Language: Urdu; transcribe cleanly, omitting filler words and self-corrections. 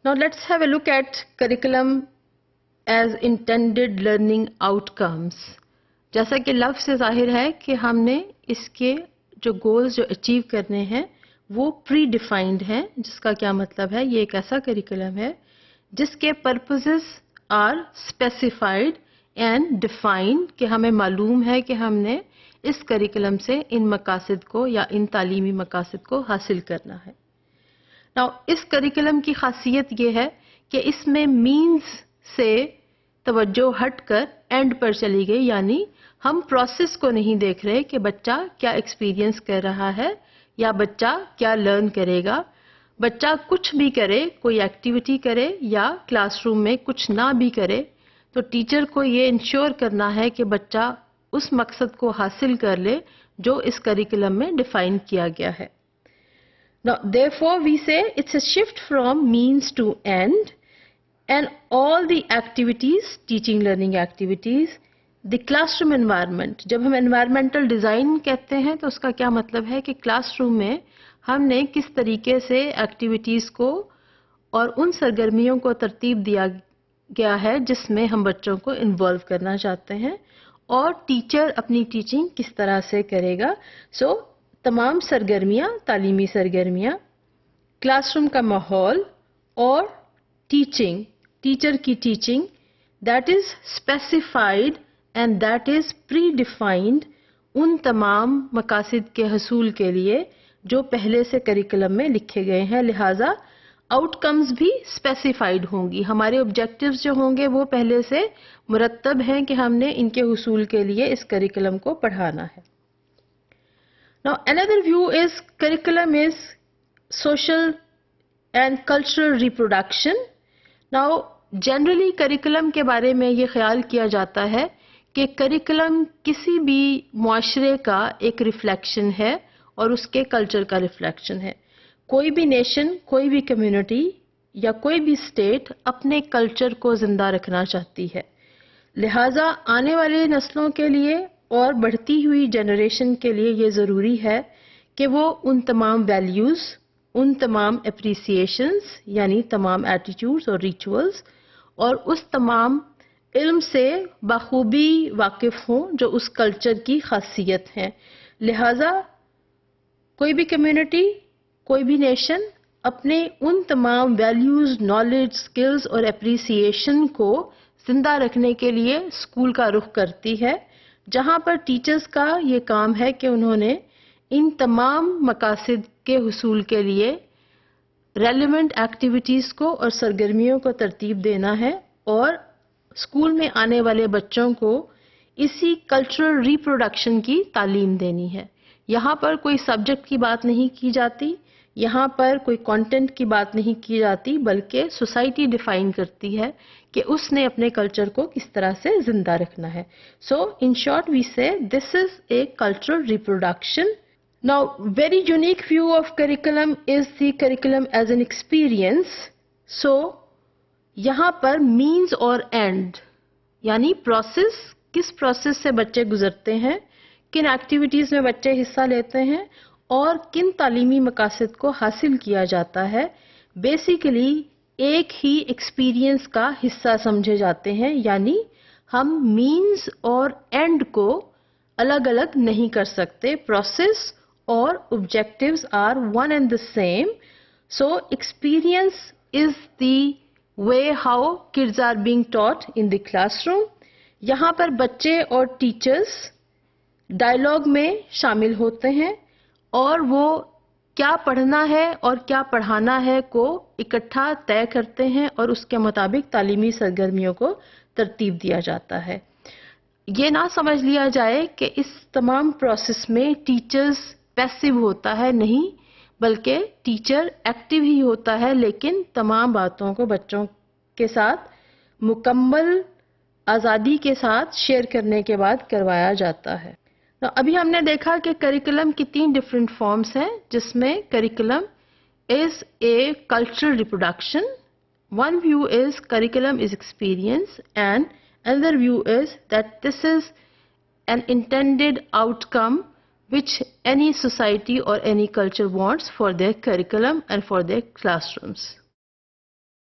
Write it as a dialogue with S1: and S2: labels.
S1: Now let's have a look at curriculum as intended learning outcomes. جیسا کہ لفظ سے ظاہر ہے کہ ہم نے اس کے جو گولز جو اچیو کرنے ہیں وہ پری ڈیفائنڈ ہیں. جس کا کیا مطلب ہے؟ یہ ایک ایسا کریکولم ہے جس کے purposes are specified and defined, کہ ہمیں معلوم ہے کہ ہم نے اس کریکولم سے ان مقاصد کو یا ان تعلیمی مقاصد کو حاصل کرنا ہے. Now, اس کریکولم کی خاصیت یہ ہے کہ اس میں مینز سے توجہ ہٹ کر اینڈ پر چلی گئی، یعنی ہم پروسیس کو نہیں دیکھ رہے کہ بچہ کیا ایکسپیرینس کر رہا ہے یا بچہ کیا لرن کرے گا. بچہ کچھ بھی کرے، کوئی ایکٹیویٹی کرے یا کلاس روم میں کچھ نہ بھی کرے، تو ٹیچر کو یہ انشور کرنا ہے کہ بچہ اس مقصد کو حاصل کر لے جو اس کریکولم میں ڈیفائن کیا گیا ہے. Now, therefore, we say it's a shift from means to end, and all the activities, teaching learning activities, the classroom environment. جب ہم environmental design کہتے ہیں تو اس کا کیا مطلب ہے کہ کلاس روم میں ہم نے کس طریقے سے ایکٹیویٹیز کو اور ان سرگرمیوں کو ترتیب دیا گیا ہے جس میں ہم بچوں کو انوالو کرنا چاہتے ہیں، اور ٹیچر اپنی ٹیچنگ کس طرح سے کرے گا. سو تمام سرگرمیاں، تعلیمی سرگرمیاں، کلاس روم کا ماحول اور ٹیچنگ، ٹیچر کی teaching, that is specified and that is predefined ان تمام مقاصد کے حصول کے لیے جو پہلے سے کریکولم میں لکھے گئے ہیں. لہٰذا آؤٹ کمز بھی اسپیسیفائڈ ہوں گی. ہمارے آبجیکٹیوز جو ہوں گے وہ پہلے سے مرتب ہیں کہ ہم نے ان کے حصول کے لیے اس کریکولم کو پڑھانا ہے. Now, another view is curriculum is social and cultural reproduction. Now, generally curriculum کے بارے میں یہ خیال کیا جاتا ہے کہ curriculum کسی بھی معاشرے کا ایک ریفلیکشن ہے اور اس کے کلچر کا ریفلیکشن ہے. کوئی بھی نیشن، کوئی بھی کمیونٹی یا کوئی بھی اسٹیٹ اپنے کلچر کو زندہ رکھنا چاہتی ہے. لہٰذا آنے والے نسلوں کے لیے اور بڑھتی ہوئی جنریشن کے لیے یہ ضروری ہے کہ وہ ان تمام ویلیوز، ان تمام اپریسیشنز یعنی تمام ایٹیٹیوڈز اور ریچولز اور اس تمام علم سے بخوبی واقف ہوں جو اس کلچر کی خاصیت ہیں. لہٰذا کوئی بھی کمیونٹی، کوئی بھی نیشن اپنے ان تمام ویلیوز، نالج، سکلز اور اپریسیشن کو زندہ رکھنے کے لیے اسکول کا رخ کرتی ہے، جہاں پر ٹیچرز کا یہ کام ہے کہ انہوں نے ان تمام مقاصد کے حصول کے لیے ریلیونٹ ایکٹیویٹیز کو اور سرگرمیوں کو ترتیب دینا ہے اور اسکول میں آنے والے بچوں کو اسی کلچرل ریپروڈکشن کی تعلیم دینی ہے. یہاں پر کوئی سبجیکٹ کی بات نہیں کی جاتی، یہاں پر کوئی کانٹینٹ کی بات نہیں کی جاتی، بلکہ سوسائٹی ڈیفائن کرتی ہے کہ اس نے اپنے کلچر کو کس طرح سے زندہ رکھنا ہے. سو ان short we say this is a cultural reproduction. Now very unique view of curriculum is the curriculum as an experience. So یہاں پر مینز اور اینڈ یعنی پروسیس، کس پروسیس سے بچے گزرتے ہیں، کن ایکٹیویٹیز میں بچے حصہ لیتے ہیں اور کن تعلیمی مقاصد کو حاصل کیا جاتا ہے، بیسیکلی ایک ہی ایکسپیرئنس کا حصہ سمجھے جاتے ہیں. یعنی ہم مینز اور اینڈ کو الگ الگ نہیں کر سکتے. پروسیس اور objectives are one and the same. So experience is the way how kids are being taught in the classroom. یہاں پر بچے اور ٹیچرز ڈائلاگ میں شامل ہوتے ہیں اور وہ کیا پڑھنا ہے اور کیا پڑھانا ہے کو اکٹھا طے کرتے ہیں اور اس کے مطابق تعلیمی سرگرمیوں کو ترتیب دیا جاتا ہے. یہ نہ سمجھ لیا جائے کہ اس تمام پروسیس میں ٹیچرز پیسیو ہوتا ہے، نہیں، بلکہ ٹیچر ایکٹیو ہی ہوتا ہے، لیکن تمام باتوں کو بچوں کے ساتھ مکمل آزادی کے ساتھ شیئر کرنے کے بعد کروایا جاتا ہے. ابھی ہم نے دیکھا کہ کریکولم کی 3 ڈفرینٹ فارمز ہیں جس میں curriculum is a cultural reproduction. One view is curriculum is experience and another view is that this is an intended outcome which any society or any culture wants for their curriculum and for their classrooms.